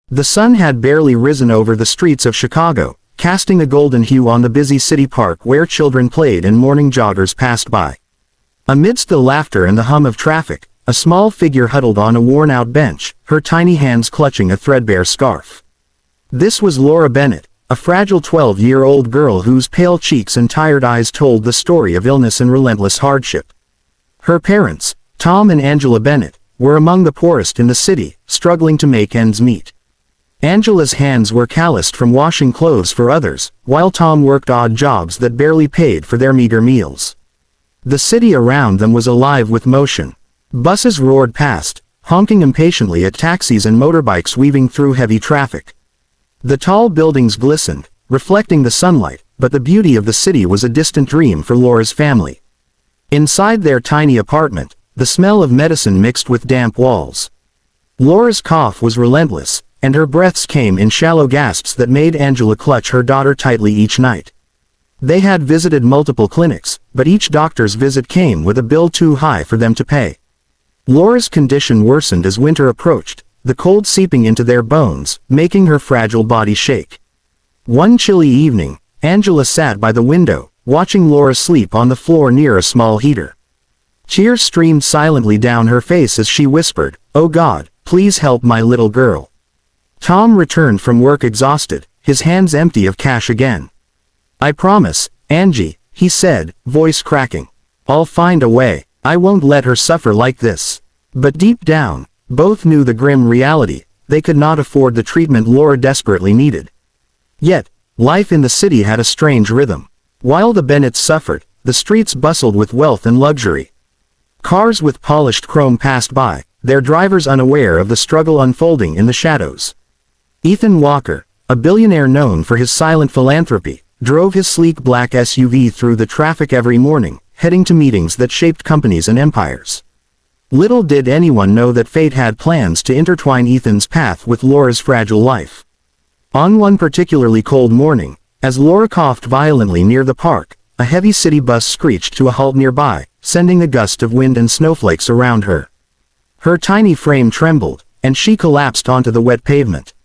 The sun had barely risen over the streets of Chicago, casting a golden hue on the busy city park where children played and morning joggers passed by. Amidst the laughter and the hum of traffic, a small figure huddled on a worn-out bench, her tiny hands clutching a threadbare scarf. This was Laura Bennett, a fragile 12-year-old girl whose pale cheeks and tired eyes told the story of illness and relentless hardship. Her parents, Tom and Angela Bennett, were among the poorest in the city, struggling to make ends meet. Angela's hands were calloused from washing clothes for others, while Tom worked odd jobs that barely paid for their meager meals. The city around them was alive with motion. Buses roared past, honking impatiently at taxis and motorbikes weaving through heavy traffic. The tall buildings glistened, reflecting the sunlight, but the beauty of the city was a distant dream for Laura's family. Inside their tiny apartment, the smell of medicine mixed with damp walls. Laura's cough was relentless, and her breaths came in shallow gasps that made Angela clutch her daughter tightly each night. They had visited multiple clinics, but each doctor's visit came with a bill too high for them to pay. Laura's condition worsened as winter approached, the cold seeping into their bones, making her fragile body shake. One chilly evening, Angela sat by the window, watching Laura sleep on the floor near a small heater. Tears streamed silently down her face as she whispered, "Oh God, please help my little girl." Tom returned from work exhausted, his hands empty of cash again. "I promise, Angie," he said, voice cracking. "I'll find a way. I won't let her suffer like this." But deep down, both knew the grim reality: they could not afford the treatment Laura desperately needed. Yet, life in the city had a strange rhythm. While the Bennetts suffered, the streets bustled with wealth and luxury. Cars with polished chrome passed by, their drivers unaware of the struggle unfolding in the shadows. Ethan Walker, a billionaire known for his silent philanthropy, drove his sleek black SUV through the traffic every morning, heading to meetings that shaped companies and empires. Little did anyone know that fate had plans to intertwine Ethan's path with Laura's fragile life. On one particularly cold morning, as Laura coughed violently near the park, a heavy city bus screeched to a halt nearby, sending a gust of wind and snowflakes around her. Her tiny frame trembled, and she collapsed onto the wet pavement.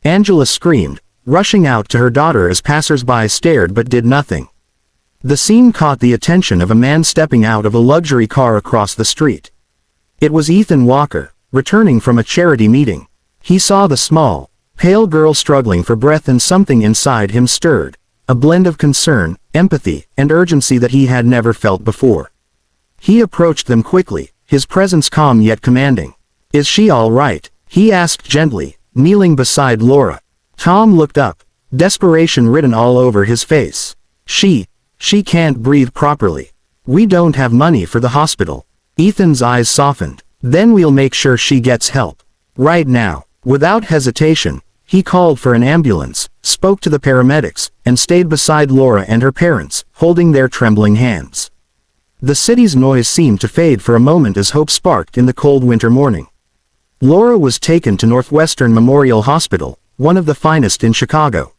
Angela screamed, rushing out to her daughter as passers-by stared but did nothing. The scene caught the attention of a man stepping out of a luxury car across the street. It was Ethan Walker, returning from a charity meeting. He saw the small, pale girl struggling for breath, and something inside him stirred, a blend of concern, empathy, and urgency that he had never felt before. He approached them quickly, his presence calm yet commanding. "Is she all right?" he asked gently, kneeling beside Laura. Tom looked up, desperation written all over his face. She can't breathe properly. We don't have money for the hospital." Ethan's eyes softened. "Then we'll make sure she gets help. Right now." Without hesitation, he called for an ambulance, spoke to the paramedics, and stayed beside Laura and her parents, holding their trembling hands. The city's noise seemed to fade for a moment as hope sparked in the cold winter morning. Laura was taken to Northwestern Memorial Hospital, one of the finest in Chicago.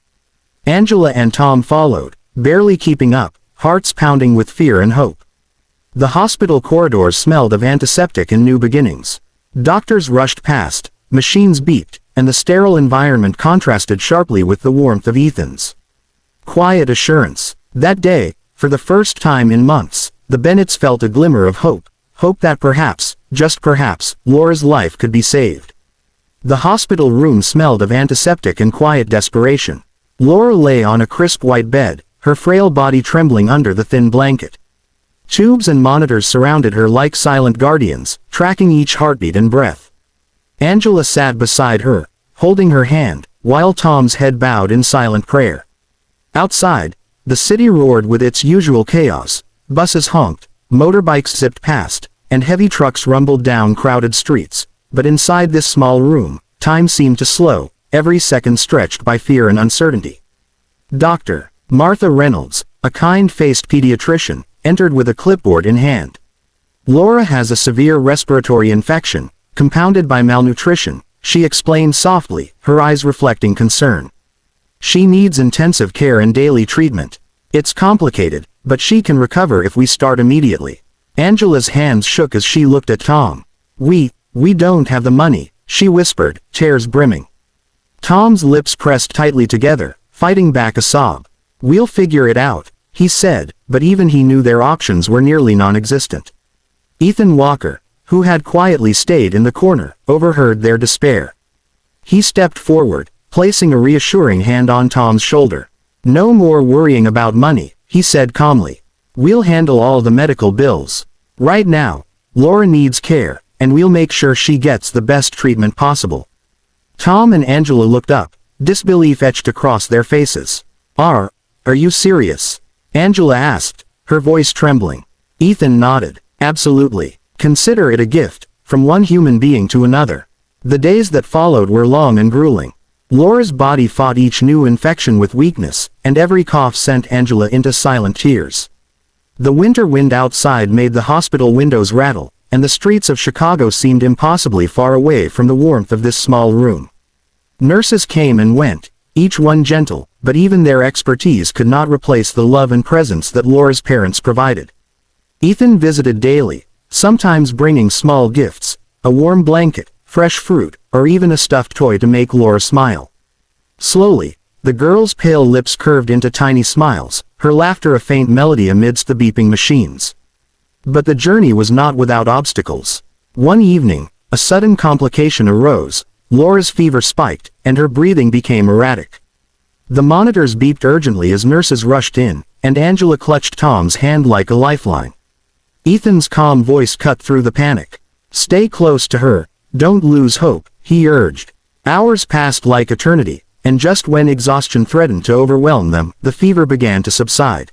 Angela and Tom followed, barely keeping up, hearts pounding with fear and hope. The hospital corridors smelled of antiseptic and new beginnings. Doctors rushed past, machines beeped, and the sterile environment contrasted sharply with the warmth of Ethan's quiet assurance. That day, for the first time in months, the Bennetts felt a glimmer of hope that perhaps, just perhaps, Laura's life could be saved. The hospital room smelled of antiseptic and quiet desperation. Laura lay on a crisp white bed, her frail body trembling under the thin blanket. Tubes and monitors surrounded her like silent guardians, tracking each heartbeat and breath. Angela sat beside her, holding her hand, while Tom's head bowed in silent prayer. Outside, the city roared with its usual chaos. Buses honked, motorbikes zipped past, and heavy trucks rumbled down crowded streets. But inside this small room, time seemed to slow, every second stretched by fear and uncertainty. Dr. Martha Reynolds, a kind-faced pediatrician, entered with a clipboard in hand. "Laura has a severe respiratory infection, compounded by malnutrition," she explained softly, her eyes reflecting concern. "She needs intensive care and daily treatment. It's complicated, but she can recover if we start immediately." Angela's hands shook as she looked at Tom. We don't have the money," she whispered, tears brimming. Tom's lips pressed tightly together, fighting back a sob. "We'll figure it out," he said, but even he knew their options were nearly non-existent. Ethan Walker, who had quietly stayed in the corner, overheard their despair. He stepped forward, placing a reassuring hand on Tom's shoulder. "No more worrying about money," he said calmly. "We'll handle all the medical bills. Right now, Laura needs care, and we'll make sure she gets the best treatment possible." Tom and Angela looked up, disbelief etched across their faces. Are you serious?" Angela asked, her voice trembling. Ethan nodded. "Absolutely. Consider it a gift, from one human being to another." The days that followed were long and grueling. Laura's body fought each new infection with weakness, and every cough sent Angela into silent tears. The winter wind outside made the hospital windows rattle, and the streets of Chicago seemed impossibly far away from the warmth of this small room. Nurses came and went, each one gentle, but even their expertise could not replace the love and presence that Laura's parents provided. Ethan visited daily, sometimes bringing small gifts, a warm blanket, fresh fruit, or even a stuffed toy to make Laura smile. Slowly, the girl's pale lips curved into tiny smiles, her laughter a faint melody amidst the beeping machines. But the journey was not without obstacles. One evening, a sudden complication arose. Laura's fever spiked, and her breathing became erratic. The monitors beeped urgently as nurses rushed in, and Angela clutched Tom's hand like a lifeline. Ethan's calm voice cut through the panic. "Stay close to her, don't lose hope," he urged. Hours passed like eternity, and just when exhaustion threatened to overwhelm them, the fever began to subside.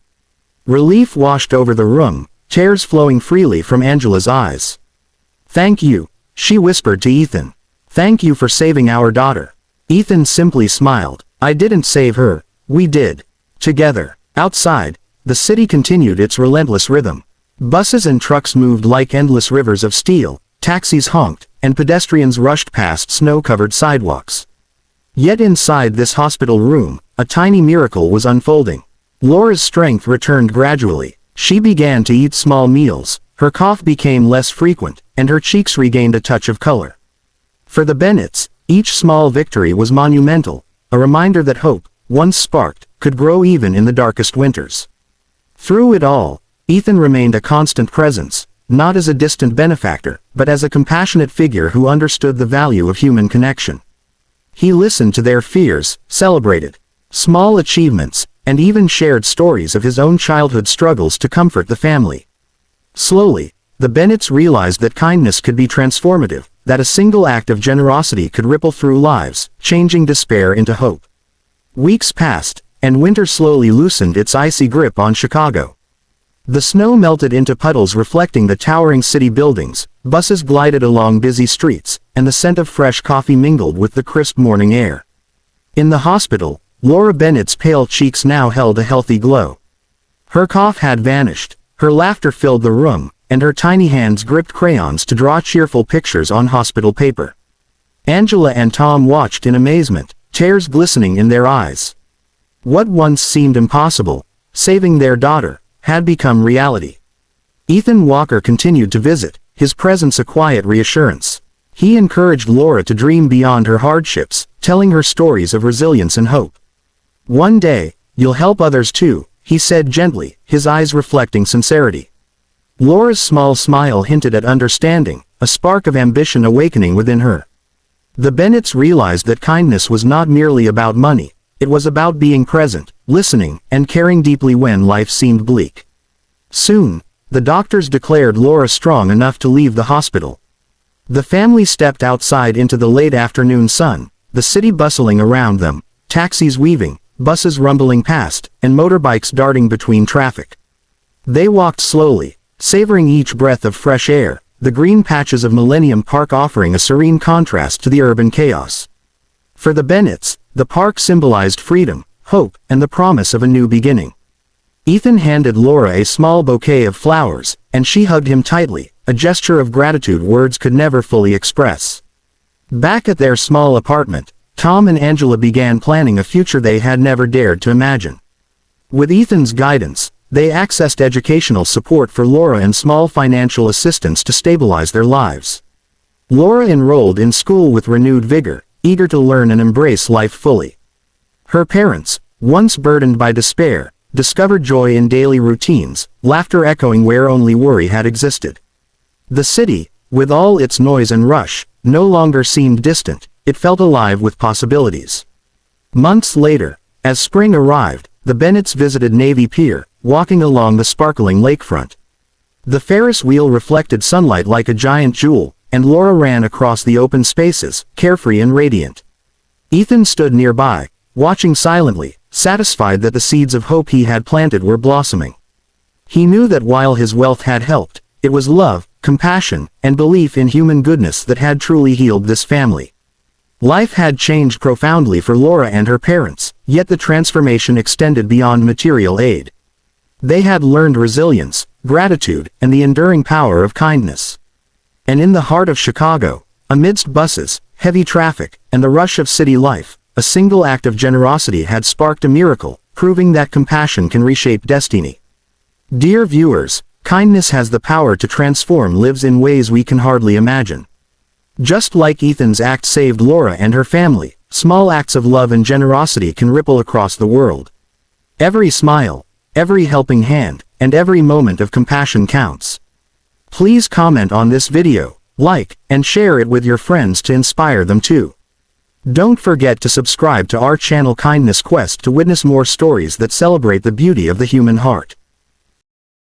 Relief washed over the room, tears flowing freely from Angela's eyes. "Thank you," she whispered to Ethan. "Thank you for saving our daughter." Ethan simply smiled. "I didn't save her, we did. Together." Outside, the city continued its relentless rhythm. Buses and trucks moved like endless rivers of steel, taxis honked, and pedestrians rushed past snow-covered sidewalks. Yet inside this hospital room, a tiny miracle was unfolding. Laura's strength returned gradually. She began to eat small meals, her cough became less frequent, and her cheeks regained a touch of color. For the Bennetts, each small victory was monumental, a reminder that hope, once sparked, could grow even in the darkest winters. Through it all, Ethan remained a constant presence, not as a distant benefactor, but as a compassionate figure who understood the value of human connection. He listened to their fears, celebrated small achievements, and even shared stories of his own childhood struggles to comfort the family. Slowly, the Bennetts realized that kindness could be transformative, that a single act of generosity could ripple through lives, changing despair into hope. Weeks passed, and winter slowly loosened its icy grip on Chicago. The snow melted into puddles reflecting the towering city buildings, buses glided along busy streets, and the scent of fresh coffee mingled with the crisp morning air. In the hospital, Laura Bennett's pale cheeks now held a healthy glow. Her cough had vanished, her laughter filled the room, and her tiny hands gripped crayons to draw cheerful pictures on hospital paper. Angela and Tom watched in amazement, tears glistening in their eyes. What once seemed impossible, saving their daughter, had become reality. Ethan Walker continued to visit, his presence a quiet reassurance. He encouraged Laura to dream beyond her hardships, telling her stories of resilience and hope. "One day, you'll help others too," he said gently, his eyes reflecting sincerity. Laura's small smile hinted at understanding, a spark of ambition awakening within her. The Bennetts realized that kindness was not merely about money, it was about being present, listening, and caring deeply when life seemed bleak. Soon, the doctors declared Laura strong enough to leave the hospital. The family stepped outside into the late afternoon sun, the city bustling around them, taxis weaving, buses rumbling past, and motorbikes darting between traffic. They walked slowly, savoring each breath of fresh air, the green patches of Millennium Park offering a serene contrast to the urban chaos. For the Bennetts, the park symbolized freedom, hope, and the promise of a new beginning. Ethan handed Laura a small bouquet of flowers, and she hugged him tightly, a gesture of gratitude words could never fully express. Back at their small apartment, Tom and Angela began planning a future they had never dared to imagine. With Ethan's guidance, they accessed educational support for Laura and small financial assistance to stabilize their lives. Laura enrolled in school with renewed vigor, eager to learn and embrace life fully. Her parents, once burdened by despair, discovered joy in daily routines, laughter echoing where only worry had existed. The city, with all its noise and rush, no longer seemed distant, it felt alive with possibilities. Months later, as spring arrived, the Bennetts visited Navy Pier, walking along the sparkling lakefront. The Ferris wheel reflected sunlight like a giant jewel, and Laura ran across the open spaces, carefree and radiant. Ethan stood nearby, watching silently, satisfied that the seeds of hope he had planted were blossoming. He knew that while his wealth had helped, it was love, compassion, and belief in human goodness that had truly healed this family. Life had changed profoundly for Laura and her parents, yet the transformation extended beyond material aid. They had learned resilience, gratitude, and the enduring power of kindness. And in the heart of Chicago, amidst buses, heavy traffic, and the rush of city life, a single act of generosity had sparked a miracle, proving that compassion can reshape destiny. Dear viewers, kindness has the power to transform lives in ways we can hardly imagine. Just like Ethan's act saved Laura and her family, small acts of love and generosity can ripple across the world. Every smile, every helping hand, and every moment of compassion counts. Please comment on this video, like, and share it with your friends to inspire them too. Don't forget to subscribe to our channel Kindness Quest to witness more stories that celebrate the beauty of the human heart.